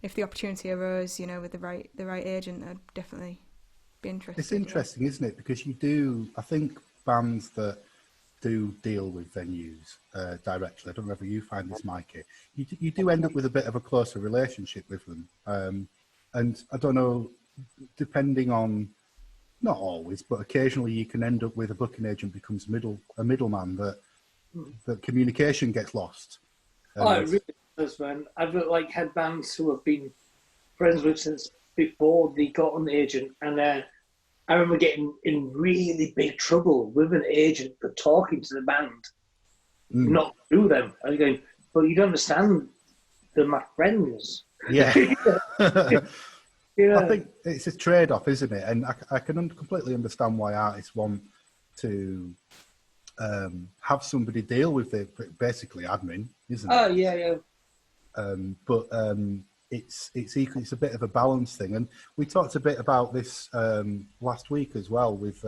if the opportunity arose, with the right agent, I'd definitely be interested. It's interesting, isn't it? Because I think bands that do deal with venues directly, I don't know whether you find this, Mikey, you do end up with a bit of a closer relationship with them. And I don't know, depending on, not always, but occasionally you can end up with a booking agent becomes a middleman that communication gets lost. Oh, it really does, man. I've had bands who have been friends with since before they got an agent, and I remember getting in really big trouble with an agent for talking to the band, not through them. I was going, but you don't understand, they're my friends. Yeah. Yeah. I think it's a trade-off, isn't it? And I can completely understand why artists want to have somebody deal with basically admin, isn't it? Oh, yeah. But it's a bit of a balance thing. And we talked a bit about this last week as well with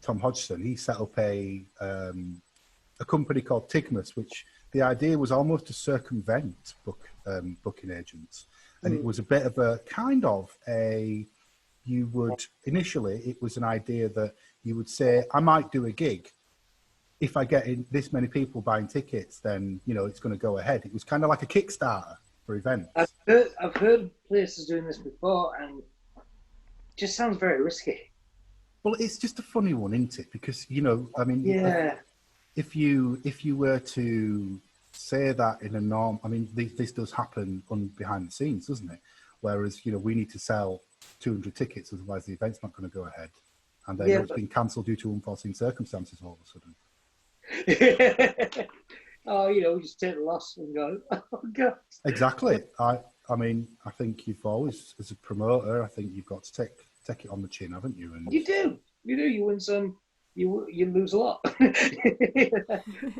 Tom Hodgson. He set up a company called Tigmus, which the idea was almost to circumvent booking agents. And it was a bit of initially it was an idea that you would say, I might do a gig. If I get in this many people buying tickets, then, it's going to go ahead. It was kind of like a Kickstarter for events. I've heard places doing this before, and it just sounds very risky. Well, it's just a funny one, isn't it? Because, yeah. if you were to say that in a norm. I mean, this does happen behind the scenes, doesn't it? Whereas, we need to sell 200 tickets, otherwise the event's not going to go ahead. And then it's been cancelled due to unforeseen circumstances all of a sudden. Oh, we just take the loss and go, oh, God. Exactly. I mean, I think you've always, as a promoter, I think you've got to take it on the chin, haven't you? And you do. You win some, you lose a lot.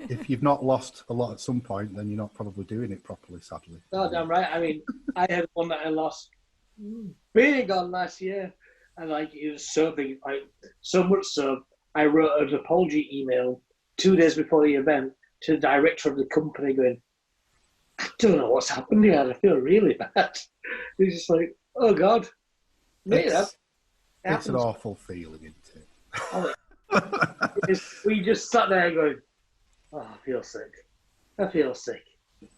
If you've not lost a lot at some point, then you're not probably doing it properly, sadly. Oh, damn right. I mean, I had one that I lost big on last year, and it was so big, so much so I wrote an apology email 2 days before the event to the director of the company, going, I don't know what's happened here, and I feel really bad. He's just like, oh God, it's an awful feeling, isn't it? Oh, we just sat there going, oh, I feel sick.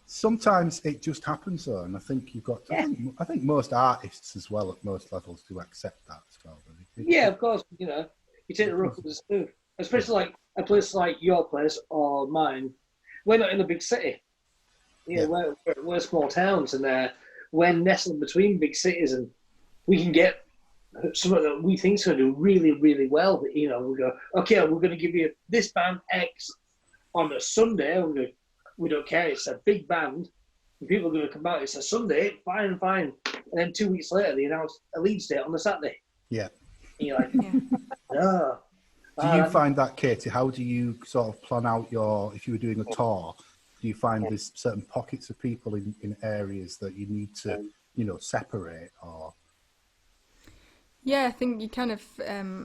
Sometimes it just happens though, and I think you've got to, I think most artists as well at most levels do accept that as well. Yeah, of course, you take the rough with the smooth. Especially like a place like your place or mine. We're not in a big city. We're small towns, and we're nestled between big cities, and we can get something that we think is going to do really, really well. We go, okay, we're going to give you this band X on a Sunday. We don't care. It's a big band. And people are going to come out. It's a Sunday. Fine. And then 2 weeks later, they announce a Leeds date on the Saturday. Yeah. And you're like, oh. Do you find that, Katie? How do you sort of plan out if you were doing a tour, do you find there's certain pockets of people in areas that you need to, separate or? Yeah, I think you kind of,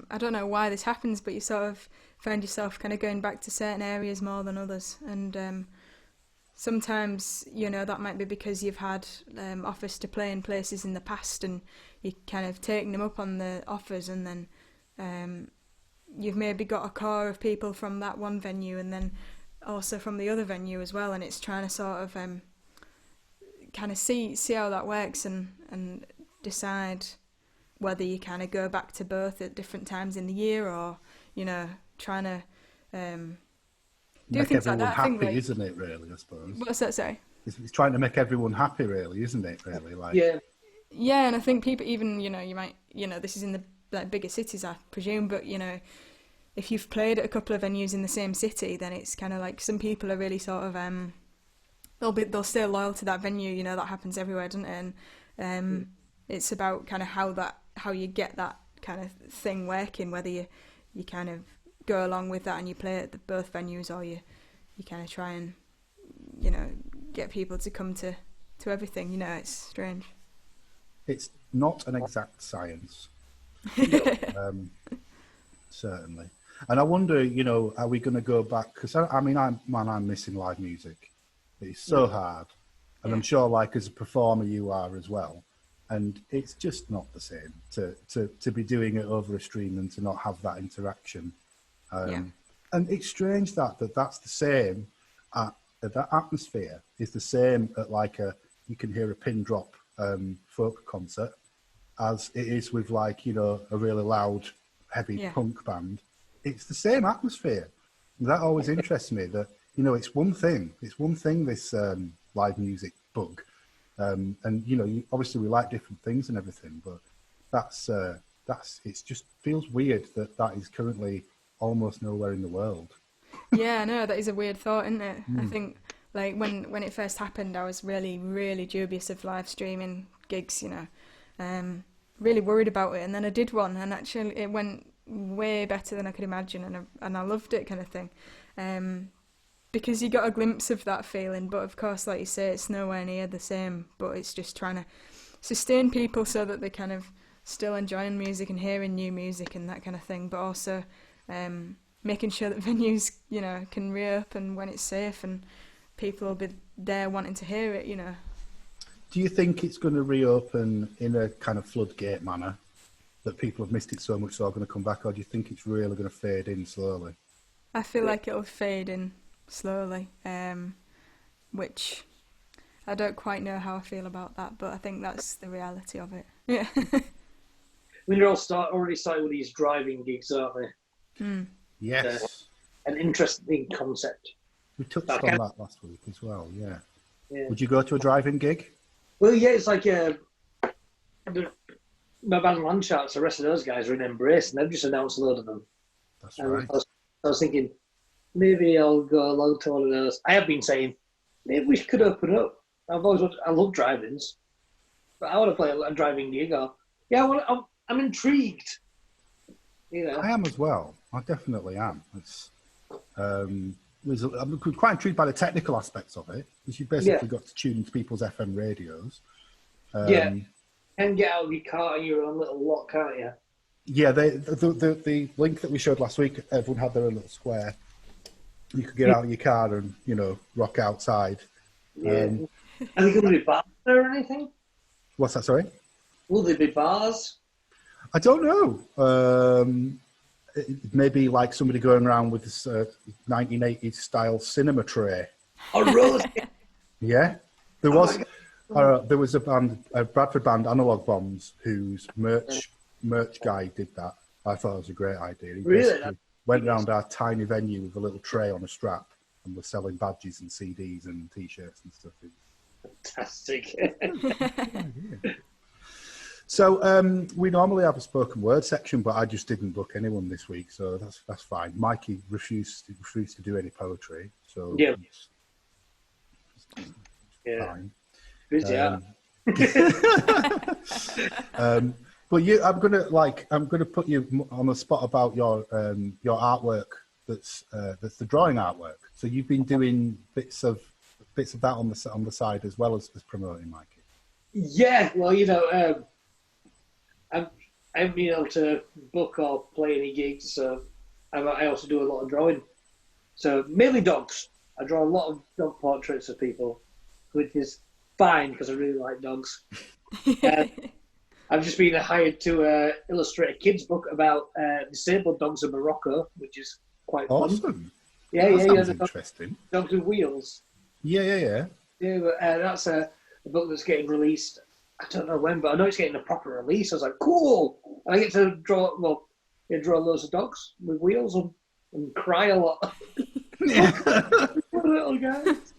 I don't know why this happens, but you sort of find yourself kind of going back to certain areas more than others. And sometimes, that might be because you've had offers to play in places in the past and you're kind of taking them up on the offers, and then you've maybe got a core of people from that one venue and then also from the other venue as well, and it's trying to sort of kind of see how that works and decide whether you kind of go back to both at different times in the year, or trying to do make things everyone like that. happy, isn't it? Really, I suppose. What's that say? It's trying to make everyone happy, really, isn't it? Really, Yeah, and I think people even you might this is in the bigger cities, I presume, but if you've played at a couple of venues in the same city, then it's kind of like some people are really sort of they'll stay loyal to that venue. That happens everywhere, doesn't it? And it's about kind of how you get that kind of thing working, whether you kind of go along with that and you play at both venues, or you kind of try and get people to come to everything. It's strange. It's not an exact science. Certainly. And I wonder, are we going to go back? Because I'm missing live music. It's so hard, and I'm sure, as a performer, you are as well. And it's just not the same to be doing it over a stream and to not have that interaction. And it's strange that's the same that atmosphere is the same at you can hear a pin drop folk concert as it is with a really loud, heavy punk band. It's the same atmosphere. That always interests me. That it's one thing. It's one thing. This live music bug, and obviously we like different things and everything. But that's it. Just feels weird that is currently almost nowhere in the world. Yeah, no, that is a weird thought, isn't it? I think when it first happened, I was really, really dubious of live streaming gigs. Really worried about it, and then I did one, and actually it went way better than I could imagine, and I loved it, kind of thing, because you got a glimpse of that feeling. But of course, like you say, it's nowhere near the same. But it's just trying to sustain people so that they kind of still enjoying music and hearing new music and that kind of thing, but also making sure that venues can reopen when it's safe and people will be there wanting to hear it. Do you think it's going to reopen in a kind of floodgate manner, that people have missed it so much so are going to come back, or do you think it's really going to fade in slowly? I feel like it'll fade in slowly, which I don't quite know how I feel about that, but I think that's the reality of it. Yeah. They're already starting with these driving gigs, aren't they? Yes. An interesting concept. Yes. But We touched on that last week as well. Yeah. Yeah. Would you go to a driving gig? Well, yeah, it's like my band Landsharks, the rest of those guys are in Embrace, and they've just announced a load of them. That's and right. I was thinking, maybe I'll go along to one of those. I have been saying, maybe we could open up. I love drive-ins, but I want to play a driving gig. I'm intrigued. You know, I am as well. I definitely am. I'm quite intrigued by the technical aspects of it, because you've basically got to tune into people's FM radios. And get out of your car in your own little lot, can't you? Yeah, the link that we showed last week, everyone had their own little square. You could get out of your car and, rock outside. Yeah. Are there going to be bars there or anything? What's that, sorry? Will there be bars? I don't know. Maybe like somebody going around with this 1980s style cinema tray. Oh, Rose. Yeah. There was a band, a Bradford band, Analog Bombs, whose merch guy did that. I thought it was a great idea. He basically went around our tiny venue with a little tray on a strap and was selling badges and CDs and T-shirts and stuff. Fantastic. So we normally have a spoken word section, but I just didn't book anyone this week, so that's fine. Mikey refused to do any poetry, so fine. But I'm gonna put you on the spot about your artwork. That's the drawing artwork. So you've been doing bits of that on the side as well as promoting, Mikey. Yeah, well, I haven't been able to book or play any gigs, so I also do a lot of drawing. So mainly dogs. I draw a lot of dog portraits of people, which is fine because I really like dogs. I've just been hired to illustrate a kid's book about disabled dogs in Morocco, which is quite awesome. Fun. Sounds interesting. Dogs with wheels. Yeah, but that's a book that's getting released. I don't know when, but I know it's getting a proper release. I was like, cool. And I get to draw loads of dogs with wheels and cry a lot. Little guys.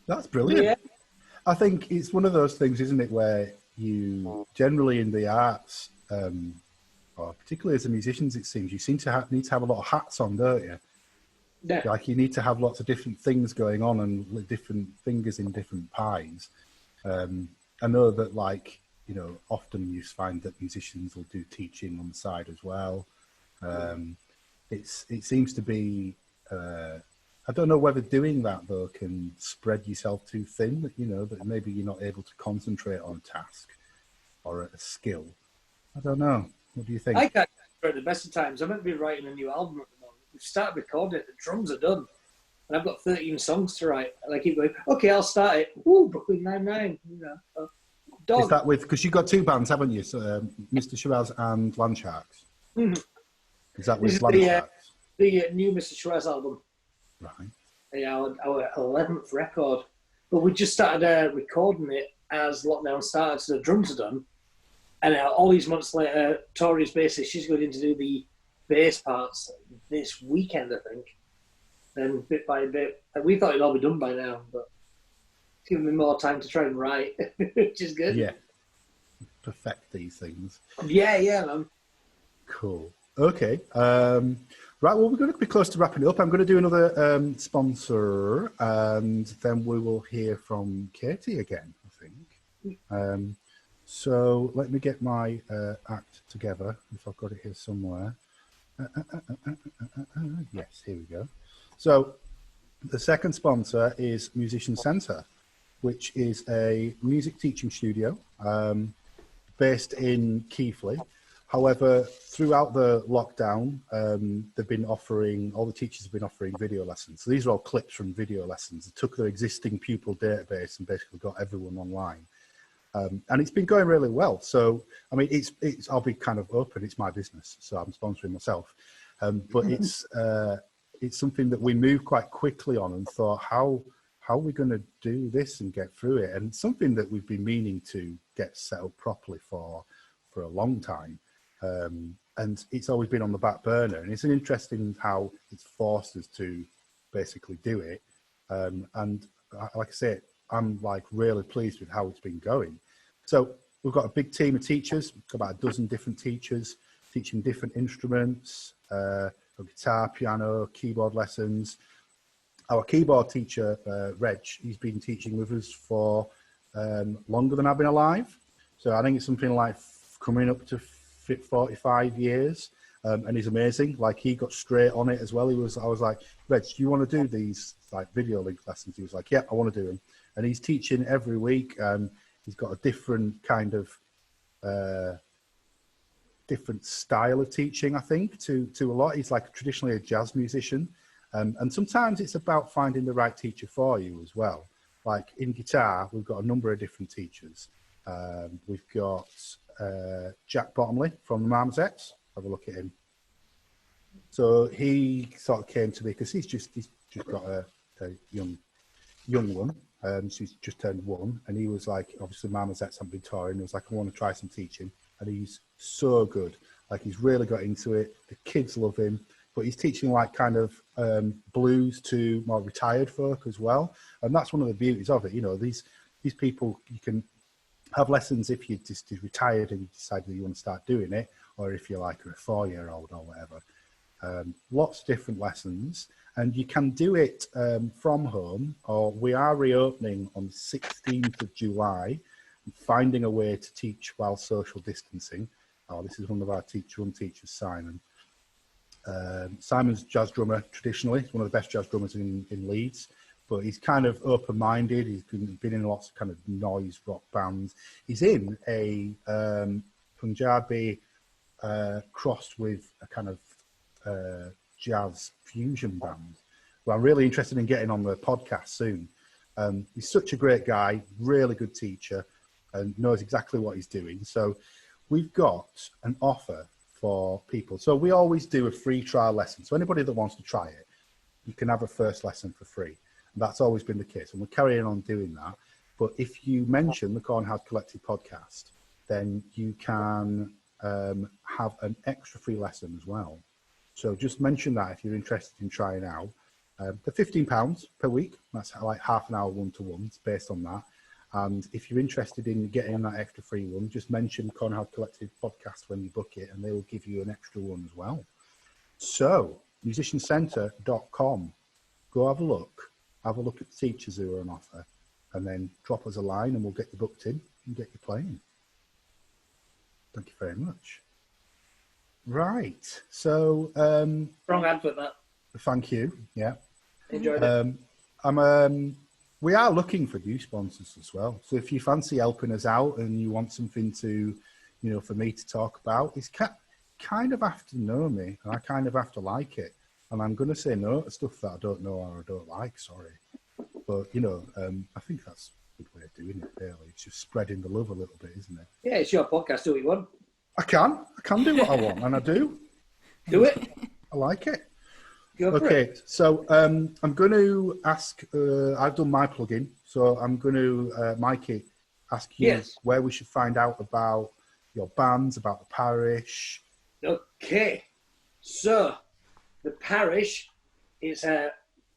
That's brilliant. Yeah. I think it's one of those things, isn't it, where you generally in the arts, or particularly as a musician, it seems, you seem to need to have a lot of hats on, don't you? Yeah. Like you need to have lots of different things going on and different fingers in different pies. I know that, often you find that musicians will do teaching on the side as well. It seems to be. I don't know whether doing that though can spread yourself too thin. That maybe you're not able to concentrate on a task or a skill. I don't know. What do you think? I can't at the best of times. I'm meant to be writing a new album at the moment. We've started recording it. The drums are done. And I've got 13 songs to write. And I keep going, okay, I'll start it. Ooh, Brooklyn Nine-Nine. Is that because you've got two bands, haven't you? So, Mr. Shiraz and Landsharks. Mm-hmm. Is that with Landsharks? The new Mr. Shiraz album. Right. Yeah, our 11th record. But we just started recording it as lockdown started, so the drums are done. And all these months later, Tori's bassist, she's going in to do the bass parts this weekend, I think. And bit by bit, we thought it'd all be done by now, but it's given me more time to try and write, which is good. Yeah. Perfect these things. Yeah, man. Cool. Okay. Right, well, we're going to be close to wrapping it up. I'm going to do another sponsor, and then we will hear from Katie again, I think. So let me get my act together, if I've got it here somewhere. Yes, here we go. So the second sponsor is Musician Centre, which is a music teaching studio based in Keighley. However, throughout the lockdown, all the teachers have been offering video lessons. So these are all clips from video lessons. They took their existing pupil database and basically got everyone online. And it's been going really well. So, I mean, I'll be kind of open. It's my business, so I'm sponsoring myself. But it's something that we moved quite quickly on and thought, how are we going to do this and get through it? And it's something that we've been meaning to get set up properly for a long time. And it's always been on the back burner. And it's interesting how it's forced us to basically do it. And like I say, I'm like really pleased with how it's been going. So we've got a big team of teachers, we've got about a dozen different teachers teaching different instruments, guitar, piano, keyboard lessons. Our keyboard teacher, Reg, he's been teaching with us for longer than I've been alive. So I think it's something like coming up to 45 years. And he's amazing. Like, he got straight on it as well. I was like, Reg, do you want to do these like video link lessons? He was like, yeah, I want to do them. And he's teaching every week. He's got a different kind of different style of teaching, I think, to a lot. He's like traditionally a jazz musician. And sometimes it's about finding the right teacher for you as well. Like in guitar, we've got a number of different teachers. We've got Jack Bottomley from the Marmosettes. Have a look at him. So he sort of came to me because he's just got a young one. She's just turned 1, and he was like, obviously Marmosettes haven't been touring. He was like, I want to try some teaching, and he's so good. Like, he's really got into it. The kids love him, but he's teaching like kind of blues to more retired folk as well, and that's one of the beauties of it. You know, these people, you can have lessons if you're just retired and you decide that you want to start doing it, or if you're like a 4-year-old or whatever. Lots of different lessons, and you can do it from home, or we are reopening on the 16th of July, finding a way to teach while social distancing. Oh, this is one of our teachers, Simon. Simon's jazz drummer traditionally. He's one of the best jazz drummers in Leeds, but he's kind of open-minded. He's been in lots of kind of noise rock bands. He's in a Punjabi crossed with a kind of jazz fusion band. Well, I'm really interested in getting on the podcast soon. He's such a great guy, really good teacher, and knows exactly what he's doing. So we've got an offer for people. So we always do a free trial lesson. So anybody that wants to try it, you can have a first lesson for free. And that's always been the case, and we're carrying on doing that. But if you mention the Cornhouse Collective podcast, then you can have an extra free lesson as well. So just mention that if you're interested in trying out. They're £15 per week. That's like half an hour one-to-one. It's based on that. And if you're interested in getting that extra free one, just mention Cornhouse Collective podcast when you book it, and they will give you an extra one as well. So musiciancentre.com. Go have a look. Have a look at the teachers who are on offer, and then drop us a line and we'll get you booked in and get you playing. Thank you very much. Right. So wrong advert, that. Thank you. Yeah. Enjoyed it. We are looking for new sponsors as well. So if you fancy helping us out and you want something to, for me to talk about, it's kind of have to know me, and I kind of have to like it. And I'm going to say no to stuff that I don't know or I don't like, sorry. But, I think that's a good way of doing it, really. It's just spreading the love a little bit, isn't it? Yeah, it's your podcast. Do what you want. I can do what I want, and I do. Do it. I like it. Go for Okay, it. so I'm going to ask, I've done my plug-in, so I'm going to, Mikey, ask you where we should find out about your bands, about the Parish. Okay, so the Parish is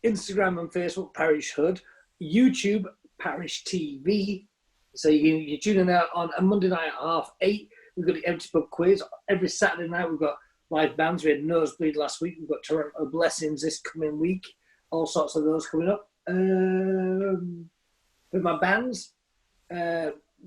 Instagram and Facebook, Parish Hood, YouTube, Parish TV. So you tune in out on a Monday night at 8:30. We've got the Empty Pub Quiz. Every Saturday night we've got live bands. We had Nosebleed last week. We've got Toronto Blessings this coming week. All sorts of those coming up. With my bands,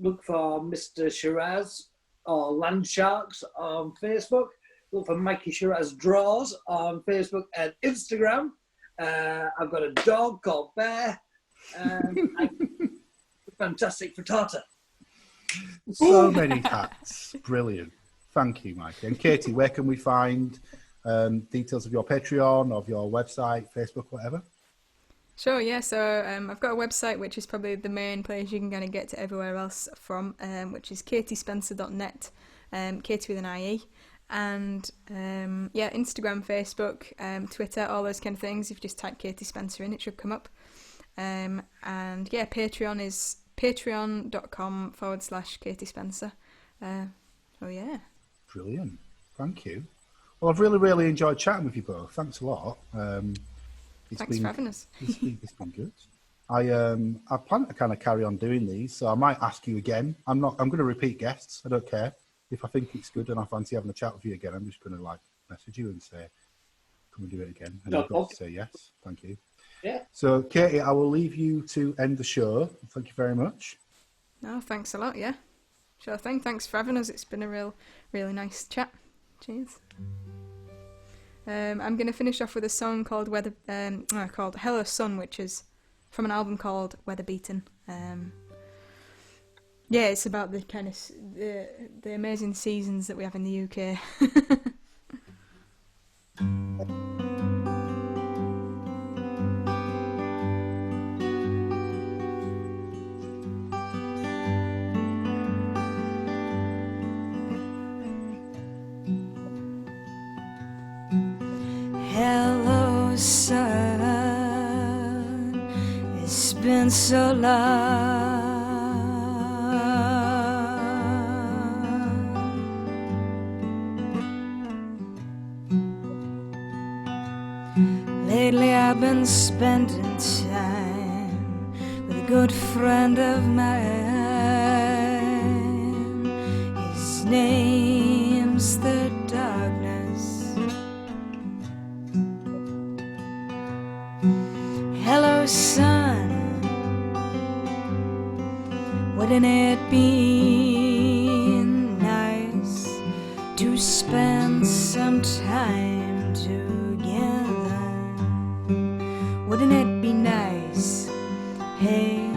look for Mr. Shiraz or Land Sharks on Facebook. Look for Mikey Shiraz Draws on Facebook and Instagram. I've got a dog called Bear. Fantastic frittata. So many hats. Brilliant. Thank you, Mikey. And Katie, where can we find details of your Patreon, of your website, Facebook, whatever? Sure, yeah. So I've got a website, which is probably the main place you can kind of get to everywhere else from, which is katiespencer.net, Katie with an IE. And Instagram, Facebook, Twitter, all those kind of things. If you just type Katie Spencer in, it should come up. Patreon is patreon.com/Katie Spencer. Brilliant. Thank you. Well, I've really, really enjoyed chatting with you both. Thanks a lot. Thanks for having us. It's been good. I plan to kind of carry on doing these, so I might ask you again. I'm going to repeat guests. I don't care. If I think it's good and I fancy having a chat with you again, I'm just going to message you and say, "Can we do it again?" And you've got to say yes. Thank you. Yeah. So, Katie, I will leave you to end the show. Thank you very much. No, thanks a lot. Yeah, sure thing. Thanks for having us. It's been a really nice chat. Cheers. I'm going to finish off with a song called called Hello Sun, which is from an album called Weather Beaten. Yeah, it's about the kind of the amazing seasons that we have in the UK. Hello, sun. It's been so long. Lately I've been spending time with a good friend of mine. His name's the Darkness. Hello, sun. Wouldn't it be nice to spend some time together? Wouldn't it be nice? Hey.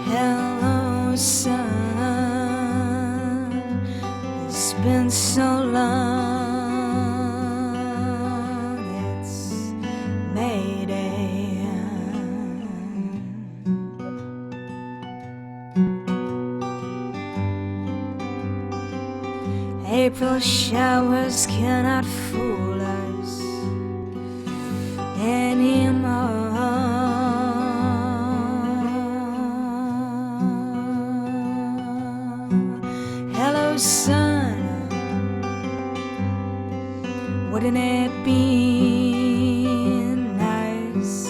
Hello, sun. It's been so long. It's Mayday. April showers cannot fool us anymore. Hello, sun. Wouldn't it be nice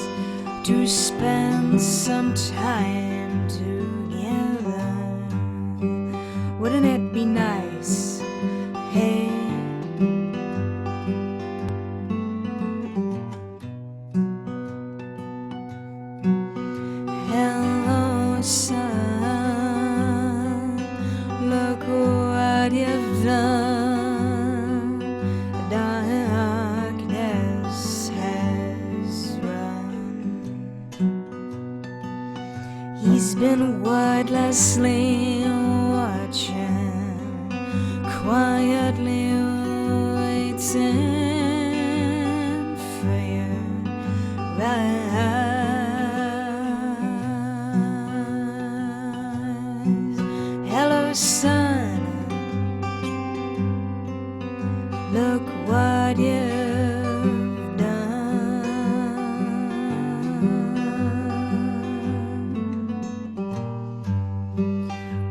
to spend some time together? Wouldn't it be nice? Hey. Hello, sun. Look what you've done. Darkness has run. He's been wordlessly watching, quietly waiting for your rise. Hello, sun. Look what you've done.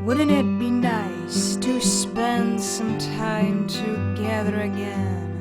Wouldn't it be nice to spend some time together again?